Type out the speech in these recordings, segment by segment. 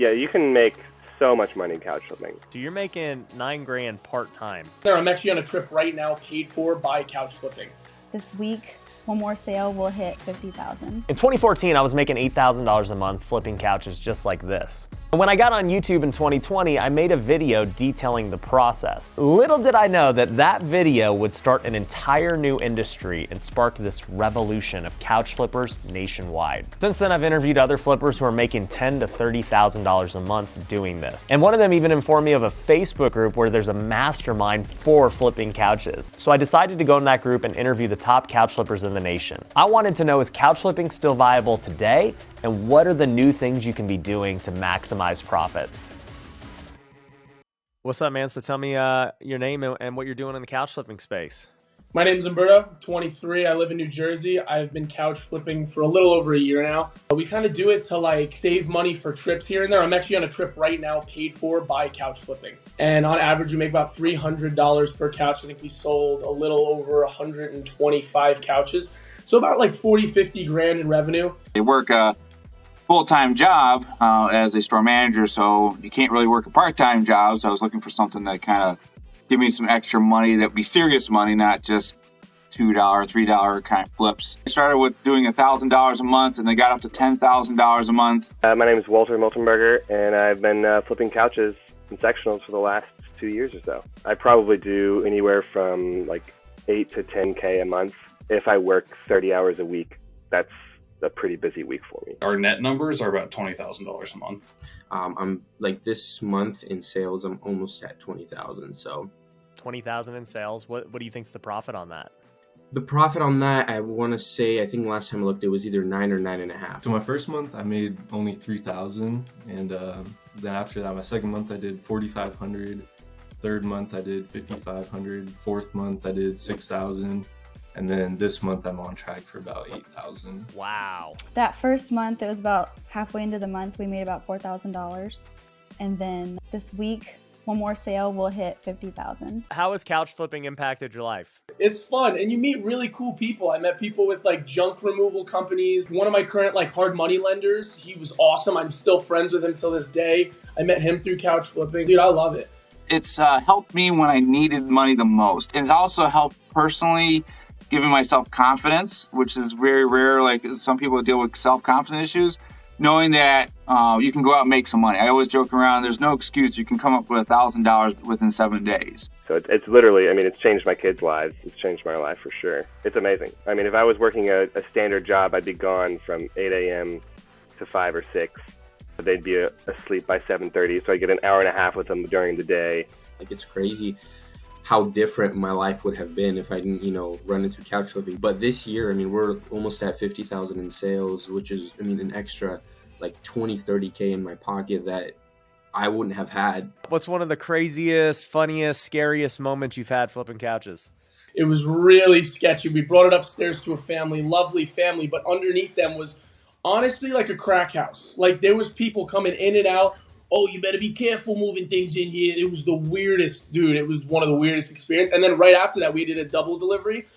Yeah, you can make so much money couch flipping. So you're making $9 grand part-time. I'm actually on a trip right now paid for by couch flipping. This week, one more sale will hit 50,000. In 2014, I was making $8,000 a month flipping couches just like this. And when I got on YouTube in 2020, I made a video detailing the process. Little did I know that that video would start an entire new industry and spark this revolution of couch flippers nationwide. Since then, I've interviewed other flippers who are making $10,000 to $30,000 a month doing this. And one of them even informed me of a Facebook group where there's a mastermind for flipping couches. So I decided to go in that group and interview the top couch flippers in the nation. I wanted to know, is couch flipping still viable today? And what are the new things you can be doing to maximize profits? What's up, man? So tell me your name and what you're doing in the couch flipping space. My name's Umberto, 23. I live in New Jersey. I've been couch flipping for a little over a year now. We kind of do it to like save money for trips here and there. I'm actually on a trip right now paid for by couch flipping. And on average, we make about $300 per couch. I think we sold a little over 125 couches. So about like 40, 50 grand in revenue. They work a full-time job as a store manager, so you can't really work a part-time job. So I was looking for something that kind of give me some extra money that would be serious money, not just $2, $3 kind of flips. I started with doing $1,000 a month, and they got up to $10,000 a month. My name is Walter Miltenberger, and I've been flipping couches and sectionals for the last 2 years or so. I probably do anywhere from like 8 to 10K a month. If I work 30 hours a week, that's a pretty busy week for me. Our net numbers are about $20,000 a month. I'm like this month in sales, I'm almost at 20,000. So 20,000 in sales. What do you think's the profit on that? the profit on that, I want to say, I think last time I looked, it was either 9 or 9.5. So my first month I made only 3,000, and then after that, my second month I did 4,500. Third month I did 5,500. Fourth month I did 6,000. And then this month I'm on track for about 8,000. Wow. That first month, it was about halfway into the month, we made about $4,000. And then this week, one more sale will hit 50,000. How has couch flipping impacted your life? It's fun, and you meet really cool people. I met people with like junk removal companies. One of my current like hard money lenders, he was awesome. I'm still friends with him till this day. I met him through couch flipping. Dude, I love it. It's helped me when I needed money the most. And it's also helped personally giving myself confidence, which is very rare. Like some people deal with self-confidence issues. Knowing that you can go out and make some money. I always joke around, there's no excuse. You can come up with $1,000 within 7 days. So it's literally, I mean, it's changed my kids' lives. It's changed my life for sure. It's amazing. I mean, if I was working a standard job, I'd be gone from 8 a.m. to 5 or 6. They'd be asleep by 7:30, so I get an hour and a half with them during the day. Like, it's crazy how different my life would have been if I didn't, run into couch flipping. But this year, I mean, we're almost at 50,000 in sales, which is, an extra like 20, 30K in my pocket that I wouldn't have had. What's one of the craziest, funniest, scariest moments you've had flipping couches? It was really sketchy. We brought it upstairs to a family, lovely family, but underneath them was honestly like a crack house. Like there was people coming in and out. Oh, you better be careful moving things in here. It was the weirdest, dude. It was one of the weirdest experiences. And then right after that, we did a double delivery.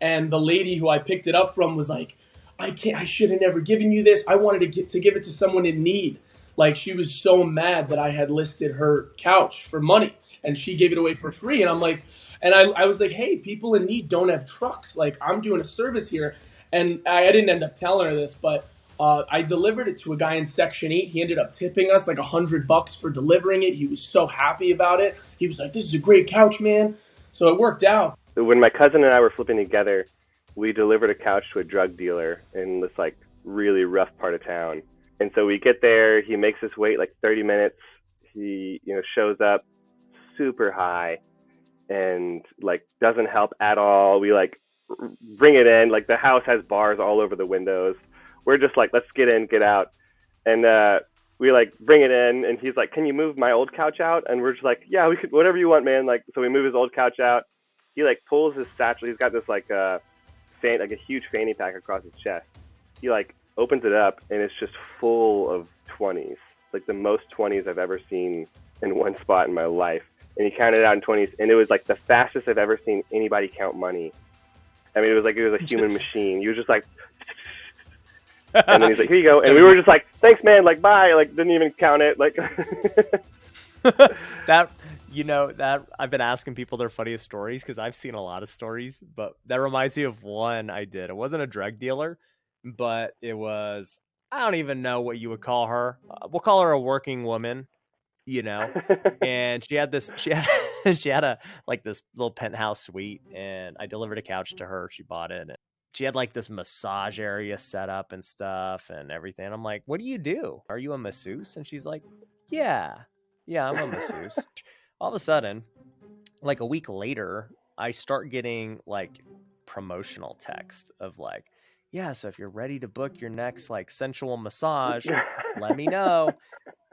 And the lady who I picked it up from was like, I should have never given you this. I wanted to give it to someone in need. Like she was so mad that I had listed her couch for money and she gave it away for free. And I'm like, and I was like, hey, people in need don't have trucks. Like I'm doing a service here. And I didn't end up telling her this, but I delivered it to a guy in Section 8. He ended up tipping us like $100 for delivering it. He was so happy about it. He was like, this is a great couch, man. So it worked out. When my cousin and I were flipping together, we delivered a couch to a drug dealer in this like really rough part of town. And so we get there, he makes us wait like 30 minutes. He, shows up super high and like doesn't help at all. We like bring it in, like the house has bars all over the windows. We're just like, let's get in, get out. And we like bring it in and he's like, can you move my old couch out? And we're just like, yeah, we could, whatever you want, man. Like, so we move his old couch out. He like pulls his satchel. He's got this like a huge fanny pack across his chest. He like opens it up and it's just full of 20s, like the most 20s I've ever seen in one spot in my life. And he counted out in 20s and it was like the fastest I've ever seen anybody count money. I mean, it was a human machine. He was just like, And then he's like, here you go. And we were just like, thanks, man. Like, bye. Like, didn't even count it. Like, that, that I've been asking people their funniest stories because I've seen a lot of stories, but that reminds me of one I did. It wasn't a drug dealer, but it was, I don't even know what you would call her. We'll call her a working woman, and she had this little penthouse suite, and I delivered a couch to her. She bought it. And she had like this massage area set up and stuff and everything. I'm like, what do you do? Are you a masseuse? And she's like, yeah, I'm a masseuse. All of a sudden, like a week later, I start getting like promotional text of like, yeah, so if you're ready to book your next like sensual massage, let me know.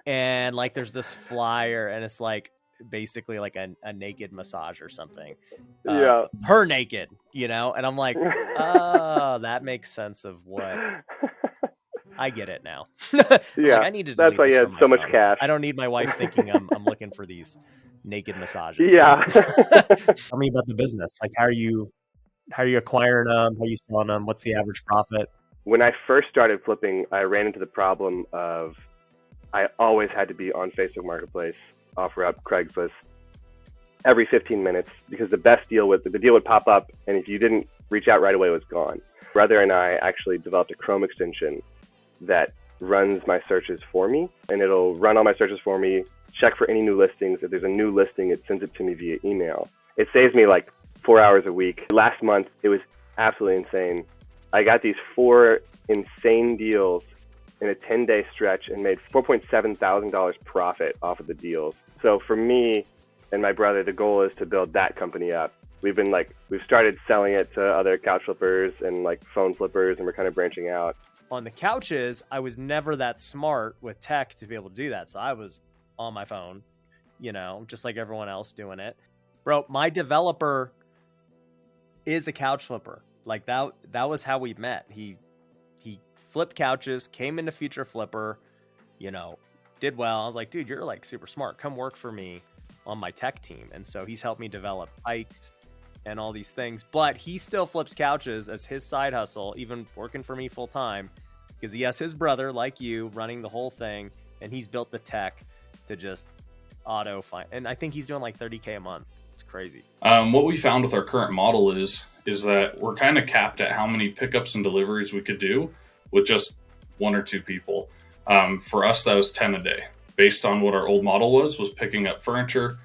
And like there's this flyer and it's like basically like a naked massage or something. yeah. Her naked, and I'm like, oh, that makes sense of what. I get it now. Yeah, I need to. that's why you had so much cash. I don't need my wife thinking I'm looking for these naked massages. Yeah. Tell me about the business. Like, how are you acquiring them? How are you selling them? What's the average profit? When I first started flipping, I ran into the problem of I always had to be on Facebook Marketplace, OfferUp, Craigslist every 15 minutes because the deal would pop up, and if you didn't reach out right away, it was gone. Brother and I actually developed a Chrome extension that runs my searches for me, and it'll run all my searches for me, check for any new listings. If there's a new listing, it sends it to me via email. It saves me like 4 hours a week. Last month, it was absolutely insane. I got these 4 insane deals in a 10-day stretch and made $4.7 thousand profit off of the deals. So for me and my brother, the goal is to build that company up. We've started selling it to other couch flippers and like phone flippers, and we're kind of branching out. On the couches, I was never that smart with tech to be able to do that. So I was on my phone, just like everyone else doing it. Bro, my developer is a couch flipper. Like that was how we met. He flipped couches, came into Future Flipper, did well. I was like, dude, you're like super smart. Come work for me on my tech team. And so he's helped me develop hikes and all these things, but he still flips couches as his side hustle, even working for me full time, because he has his brother like you running the whole thing, and he's built the tech to just auto find. And I think he's doing like $30K a month. It's crazy. What we found with our current model is that we're kind of capped at how many pickups and deliveries we could do with just 1 or 2 people. For us, that was 10 a day, based on what our old model was picking up furniture,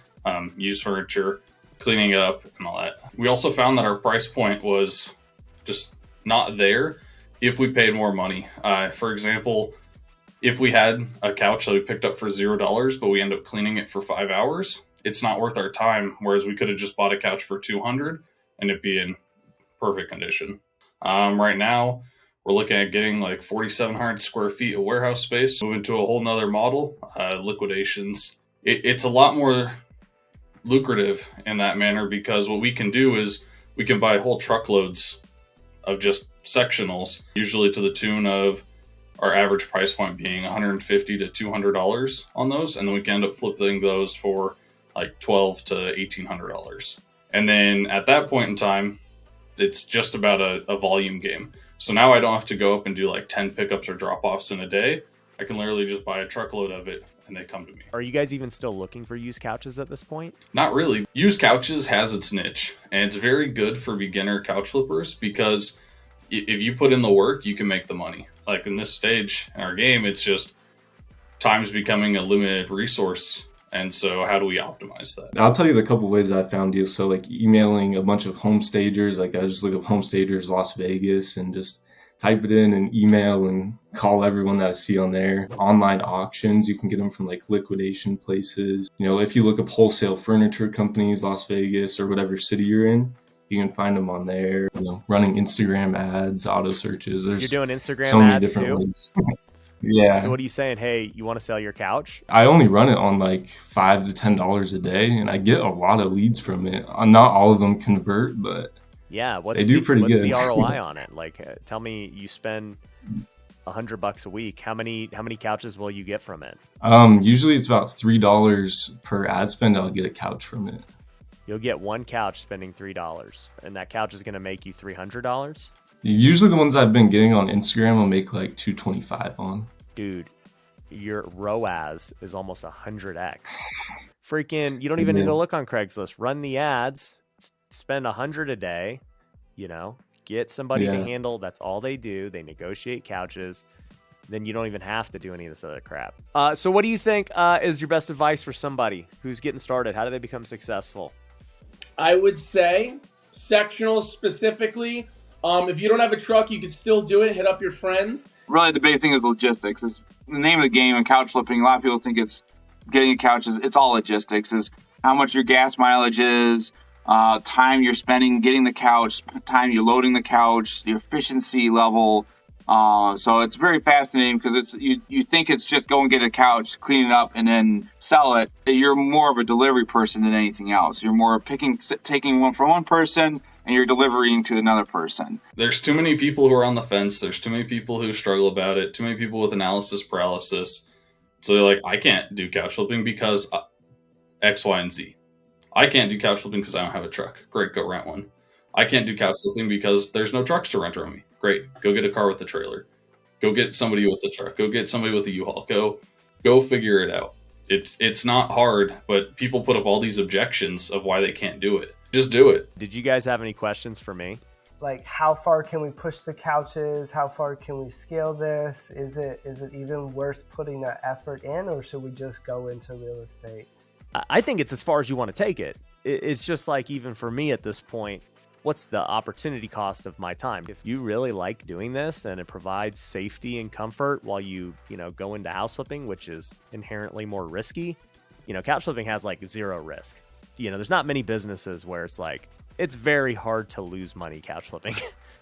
used furniture, cleaning up and all that. We also found that our price point was just not there if we paid more money. For example, if we had a couch that we picked up for $0, but we end up cleaning it for 5 hours, it's not worth our time. Whereas we could have just bought a couch for $200 and it'd be in perfect condition. Right now, we're looking at getting like 4,700 square feet of warehouse space, moving to a whole nother model, liquidations. It's a lot more lucrative in that manner because what we can do is we can buy whole truckloads of just sectionals, usually to the tune of our average price point being $150 to $200 on those, and then we can end up flipping those for like $1,200 to $1,800. And then at that point in time, it's just about a volume game. So now I don't have to go up and do like 10 pickups or drop-offs in a day. I can literally just buy a truckload of it and they come to me. Are you guys even still looking for used couches at this point? Not really. Used couches has its niche, and it's very good for beginner couch flippers because if you put in the work, you can make the money. Like in this stage in our game, it's just time's becoming a limited resource. And so how do we optimize that? I'll tell you the couple ways I found deals. So like emailing a bunch of home stagers, like I just look up home stagers Las Vegas and just type it in and email and call everyone that I see on there. Online auctions, you can get them from like liquidation places. If you look up wholesale furniture companies, Las Vegas or whatever city you're in, you can find them on there. Running Instagram ads, auto searches. There's You're doing Instagram so many ads different too? ways. Yeah. So what are you saying? Hey, you want to sell your couch? I only run it on like $5 to $10 a day, and I get a lot of leads from it. Not all of them convert, but yeah, they do pretty good. What's the ROI on it? Like, tell me, you spend $100 a week. How many couches will you get from it? Usually it's about $3 per ad spend. I'll get a couch from it. You'll get one couch spending $3, and that couch is going to make you $300. Usually the ones I've been getting on Instagram will make like 225 on. Dude, your ROAS is almost 100x. Freaking, you don't even need to look on Craigslist. Run the ads, spend 100 a day, you know, get somebody to handle. That's all they do. They negotiate couches. Then you don't even have to do any of this other crap. So what do you think is your best advice for somebody who's getting started? How do they become successful? I would say sectionals specifically. If you don't have a truck, you can still do it. Hit up your friends. Really, the big thing is logistics. It's the name of the game in couch flipping. A lot of people think it's getting a couch. It's all logistics. Is how much your gas mileage is, time you're spending getting the couch, time you're loading the couch, the efficiency level. So it's very fascinating because it's you think it's just go and get a couch, clean it up, and then sell it. You're more of a delivery person than anything else. You're more taking one from one person and you're delivering to another person. There's too many people who are on the fence. There's too many people who struggle about it. Too many people with analysis paralysis. So they're like, I can't do couch flipping because X, Y, and Z. I can't do couch flipping because I don't have a truck. Great, go rent one. I can't do couch flipping because there's no trucks to rent around me. Great, go get a car with a trailer. Go get somebody with a truck. Go get somebody with a U-Haul. Go figure it out. It's not hard, but people put up all these objections of why they can't do it. Just do it. Did you guys have any questions for me? Like, how far can we push the couches? How far can we scale this? Is it even worth putting that effort in, or should we just go into real estate? I think it's as far as you want to take it. It's just like, even for me at this point, what's the opportunity cost of my time? If you really like doing this and it provides safety and comfort while you go into house flipping, which is inherently more risky, couch flipping has like zero risk. There's not many businesses where it's like, it's very hard to lose money couch flipping.